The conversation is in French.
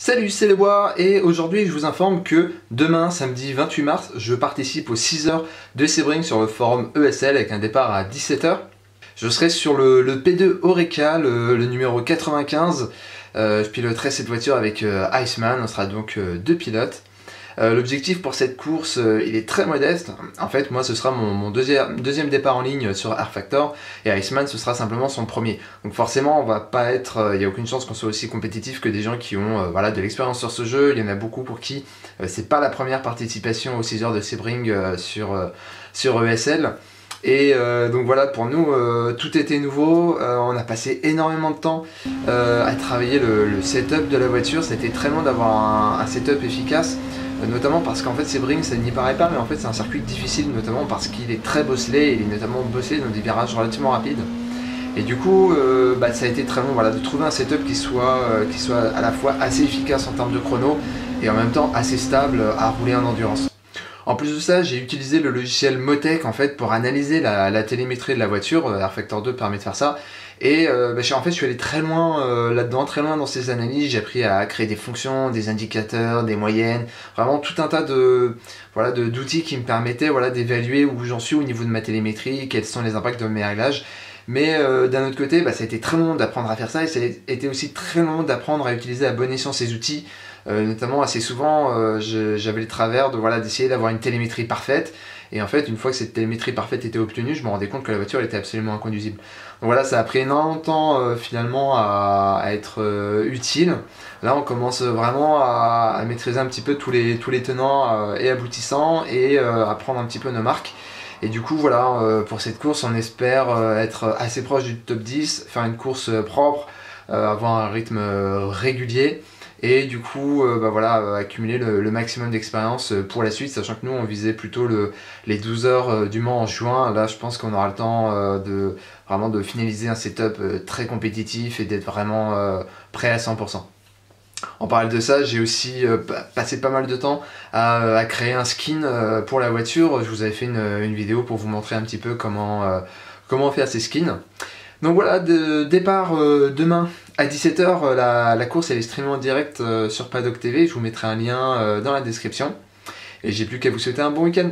Salut, c'est Les Bois et aujourd'hui je vous informe que demain, samedi 28 mars, je participe aux 6 heures de Sebring sur le forum ESL avec un départ à 17 heures. Je serai sur le P2 Oreca, le numéro 95. Je piloterai cette voiture avec Iceman, on sera donc deux pilotes. L'objectif pour cette course, il est très modeste. En fait, moi, ce sera mon deuxième départ en ligne sur R-Factor et Iceman, ce sera simplement son premier. Donc forcément, on va pas être, il n'y a aucune chance qu'on soit aussi compétitif que des gens qui ont voilà, de l'expérience sur ce jeu. Il y en a beaucoup pour qui c'est pas la première participation aux 6 heures de Sebring sur ESL. Et donc voilà, pour nous, tout était nouveau. On a passé énormément de temps à travailler le setup de la voiture. C'était très long d'avoir un setup efficace. Notamment parce qu'en fait Sebring, ça n'y paraît pas, mais en fait c'est un circuit difficile, notamment parce qu'il est très bosselé, il est notamment bosselé dans des virages relativement rapides. Et du coup, ça a été très long voilà, de trouver un setup qui soit à la fois assez efficace en termes de chrono et en même temps assez stable à rouler en endurance. En plus de ça, j'ai utilisé le logiciel Motec en fait pour analyser la télémétrie de la voiture. R-Factor 2 permet de faire ça. Et en fait, je suis allé très loin là-dedans, très loin dans ces analyses. J'ai appris à créer des fonctions, des indicateurs, des moyennes, vraiment tout un tas d'outils qui me permettaient d'évaluer où j'en suis au niveau de ma télémétrie, quels sont les impacts de mes réglages. Mais d'un autre côté, ça a été très long d'apprendre à faire ça et ça a été aussi très long d'apprendre à utiliser à bon escient ces outils. Notamment assez souvent, j'avais le travers d'essayer d'avoir une télémétrie parfaite. Et en fait, une fois que cette télémétrie parfaite était obtenue, je me rendais compte que la voiture elle était absolument inconduisible. Donc voilà, ça a pris énormément de temps finalement à être utile. Là, on commence vraiment à maîtriser un petit peu tous les tenants et aboutissants et à prendre un petit peu nos marques. Et du coup, voilà, pour cette course, on espère être assez proche du top 10, faire une course propre, avoir un rythme régulier. Et du coup, accumuler le maximum d'expérience pour la suite, sachant que nous, on visait plutôt les 12 heures du Mans en juin. Là, je pense qu'on aura le temps de finaliser un setup très compétitif et d'être vraiment prêt à 100%. En parallèle de ça, j'ai aussi passé pas mal de temps à créer un skin pour la voiture. Je vous avais fait une vidéo pour vous montrer un petit peu comment faire ces skins. Donc voilà, départ demain à 17 heures, la course elle est streamée en direct sur Paddock TV, je vous mettrai un lien dans la description. Et j'ai plus qu'à vous souhaiter un bon week-end.